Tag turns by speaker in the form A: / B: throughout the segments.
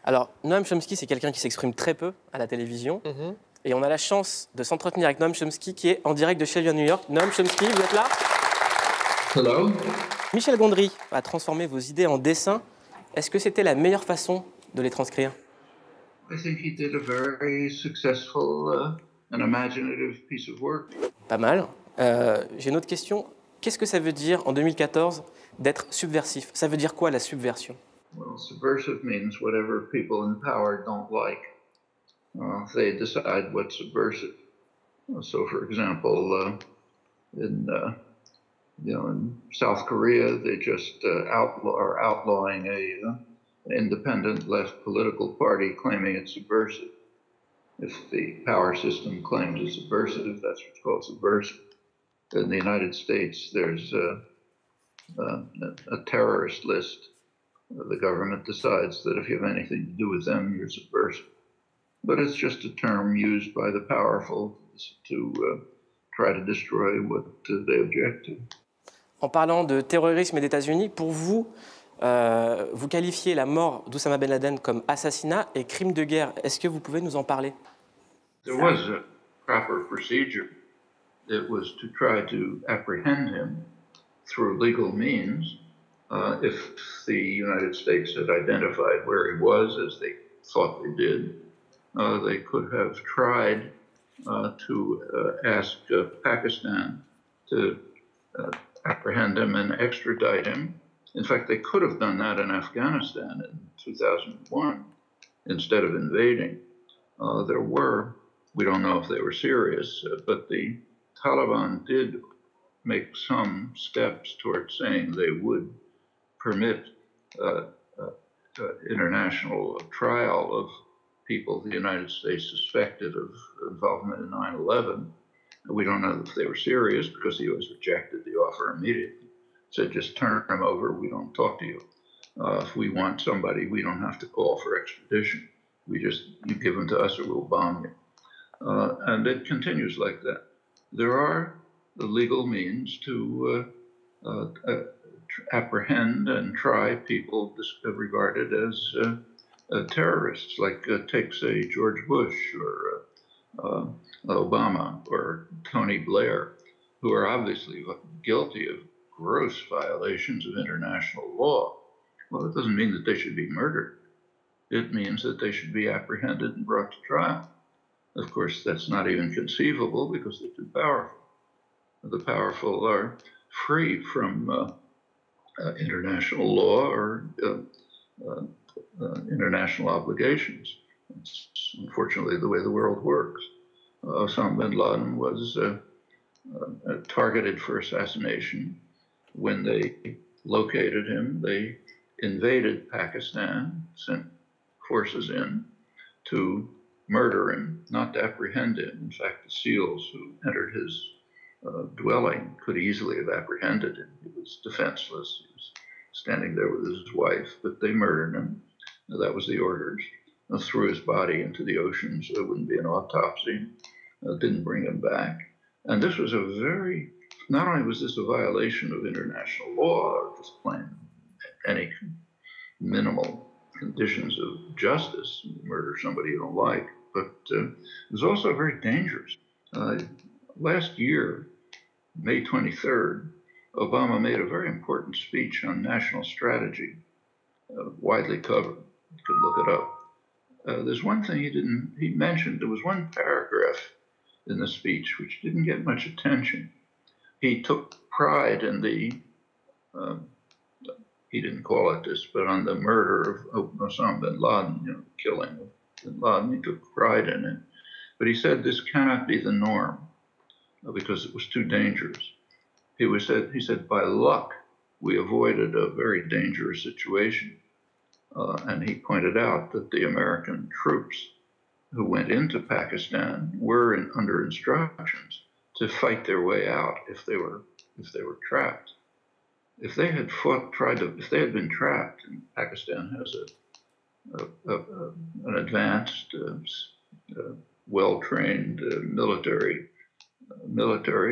A: Alors, Noam Chomsky, c'est quelqu'un qui s'exprime très peu à la télévision. Et on a la chance de s'entretenir avec Noam Chomsky, qui est en direct de chez lui à New York. Noam Chomsky, vous êtes là?
B: Hello.
A: Michel Gondry a transformé vos idées en dessins. Est-ce que c'était la meilleure façon de les transcrire?
B: I think he did a very successful and imaginative piece of work.
A: Pas mal. J'ai une autre question. Qu'est-ce que ça veut dire, en 2014, d'être subversif? Ça veut dire quoi, la subversion?
B: Well, subversive means whatever people in power don't like. They decide what's subversive. So, for example, in South Korea, they just are outlawing an independent left political party, claiming it's subversive. If the power system claims it's subversive, that's what's called subversive. In the United States, there's a terrorist list. The government decides that if you have anything to do with them, you're subversive. But it's just a term used by the powerful to try to destroy what they object to.
A: En parlant de terrorisme et d'États-Unis, pour vous, vous qualifiez la mort d'Oussama Ben Laden comme assassinat et crime de guerre. Est-ce que vous pouvez nous en parler?
B: There was a proper procedure. It was to try to apprehend him through legal means. If the United States had identified where he was, as they thought they did, they could have tried to ask Pakistan to apprehend him and extradite him. In fact, they could have done that in Afghanistan in 2001 instead of invading. We don't know if they were serious, but the Taliban did make some steps towards saying they would permit international trial of people the United States suspected of involvement in 9/11. We don't know if they were serious because the U.S. rejected the offer immediately. Said, just turn them over, we don't talk to you. If we want somebody, we don't have to call for extradition. You give them to us or we'll bomb you. And it continues like that. There are the legal means to apprehend and try people regarded as terrorists, like take, say, George Bush or Obama or Tony Blair, who are obviously guilty of gross violations of international law. Well, it doesn't mean that they should be murdered. It means that they should be apprehended and brought to trial. Of course, that's not even conceivable because they're too powerful. The powerful are free from international law or international obligations. It's unfortunately the way the world works. Osama bin Laden was targeted for assassination. When they located him, they invaded Pakistan, sent forces in to murder him, not to apprehend him. In fact, the SEALs who entered his dwelling could easily have apprehended him. He was defenseless. He was standing there with his wife, but they murdered him. That was the orders. Threw his body into the ocean so there wouldn't be an autopsy. Didn't bring him back. And this was not only was this a violation of international law, or just plain any minimal conditions of justice, murder somebody you don't like, but it was also very dangerous. Last year, May 23rd, Obama made a very important speech on national strategy, widely covered. You could look it up. There's one thing he mentioned. There was one paragraph in the speech which didn't get much attention. He took pride in he didn't call it this, but on the murder of Osama bin Laden, killing of bin Laden, he took pride in it. But he said this cannot be the norm because it was too dangerous. He said, by luck, we avoided a very dangerous situation. And he pointed out that the American troops who went into Pakistan were under instructions to fight their way out if they were trapped. If they had been trapped, and Pakistan has an advanced, well-trained military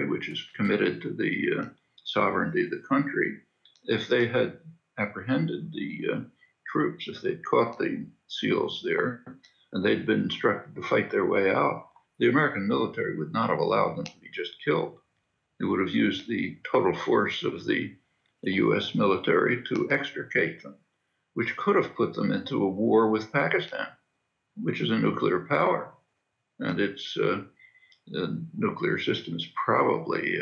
B: which is committed to the sovereignty of the country. If they had apprehended the troops. If they'd caught the SEALs there and they'd been instructed to fight their way out, the American military would not have allowed them to be just killed. It would have used the total force of the US military to extricate them, which could have put them into a war with Pakistan, which is a nuclear power. And its nuclear system is probably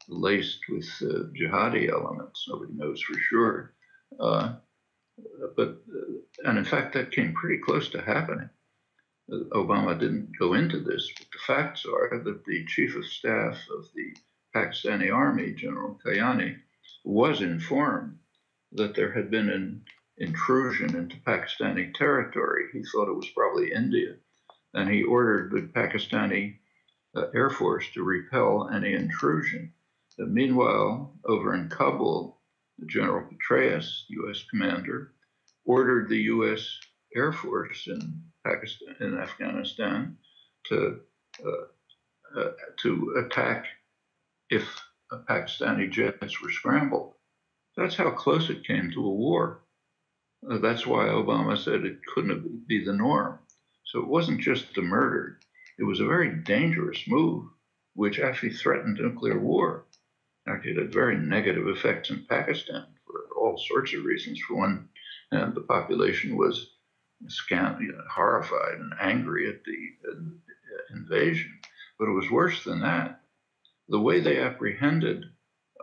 B: laced with jihadi elements. Nobody knows for sure. And in fact, that came pretty close to happening. Obama didn't go into this, but the facts are that the chief of staff of the Pakistani army, General Kayani, was informed that there had been an intrusion into Pakistani territory. He thought it was probably India, and he ordered the Pakistani Air Force to repel any intrusion. Meanwhile, over in Kabul, General Petraeus, U.S. commander, ordered the U.S. Air Force in Pakistan, in Afghanistan, to attack if Pakistani jets were scrambled. That's how close it came to a war. That's why Obama said it couldn't be the norm. So it wasn't just a murder. It was a very dangerous move, which actually threatened nuclear war. Actually, it had very negative effects in Pakistan for all sorts of reasons. For one, the population was horrified and angry at the invasion. But it was worse than that. The way they apprehended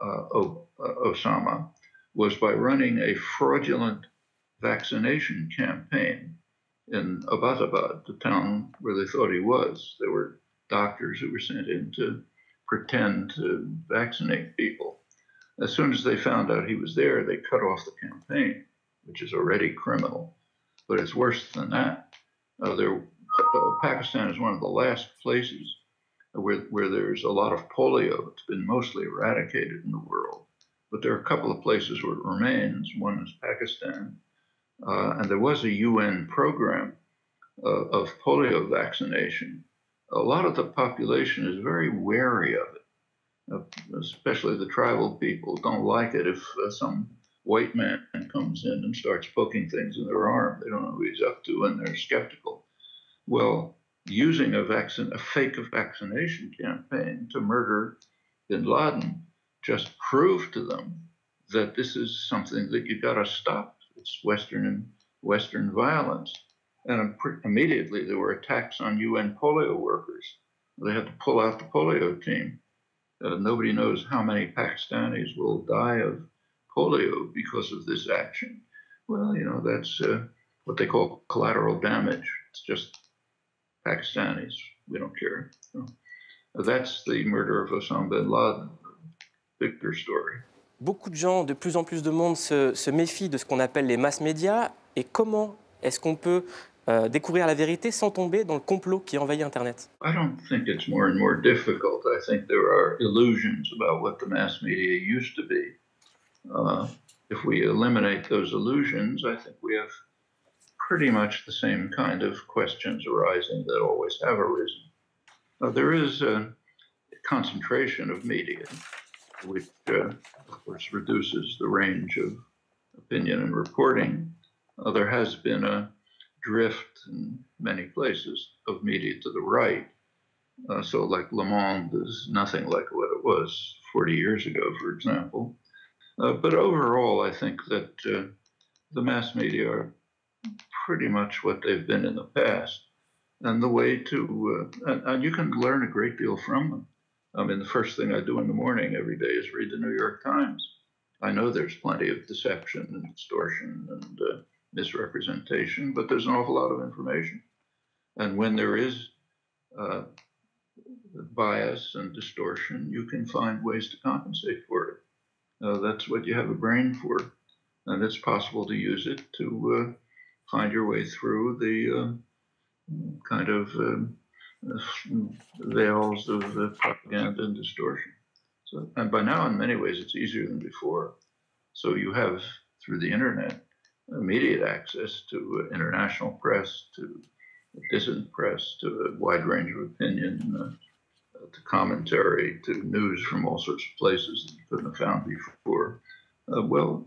B: Osama was by running a fraudulent vaccination campaign in Abbottabad, the town where they thought he was. There were doctors who were sent in to pretend to vaccinate people. As soon as they found out he was there, they cut off the campaign, which is already criminal. But it's worse than that. Pakistan is one of the last places where there's a lot of polio. It's been mostly eradicated in the world. But there are a couple of places where it remains. One is Pakistan. And there was a UN program of polio vaccination. A lot of the population is very wary of it, especially the tribal people don't like it if some white man comes in and starts poking things in their arm. They don't know what he's up to, and they're skeptical. Well, using a fake vaccination campaign to murder Ben Laden just proved to them that this is something that you got to stop. It's Western violence. And immediately there were attacks on UN polio workers. They had to pull out the polio team. Nobody knows how many Pakistanis will die of polio because of this action. Well, that's what they call collateral damage. It's just Pakistanis. We don't care. That's the murder of Osama bin Laden, bigger story.
A: Beaucoup de gens, de plus en plus de monde se méfient de ce qu'on appelle les mass médias. Et comment est-ce qu'on peut découvrir la vérité sans tomber dans le complot qui envahit Internet?
B: I don't think it's more and more difficult. I think there are illusions about what the mass media used to be. If we eliminate those illusions, I think we have pretty much the same kind of questions arising that always have arisen. There is a concentration of media, which, of course, reduces the range of opinion and reporting. There has been a drift in many places of media to the right. So like Le Monde is nothing like what it was 40 years ago, for example. But overall, I think that the mass media are pretty much what they've been in the past. And the way to, and you can learn a great deal from them. I mean, the first thing I do in the morning every day is read the New York Times. I know there's plenty of deception and distortion and misrepresentation, but there's an awful lot of information. And when there is bias and distortion, you can find ways to compensate for it. That's what you have a brain for. And it's possible to use it to find your way through the kind of veils of propaganda and distortion. So, and by now, in many ways, it's easier than before. So you have, through the internet, immediate access to international press, to dissident press, to a wide range of opinion, to commentary, to news from all sorts of places that you couldn't have found before. Well,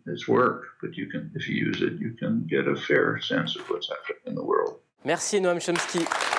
B: it's work, but you can, if you use it, you can get a fair sense of what's happening in the world.
A: Merci Noam Chomsky.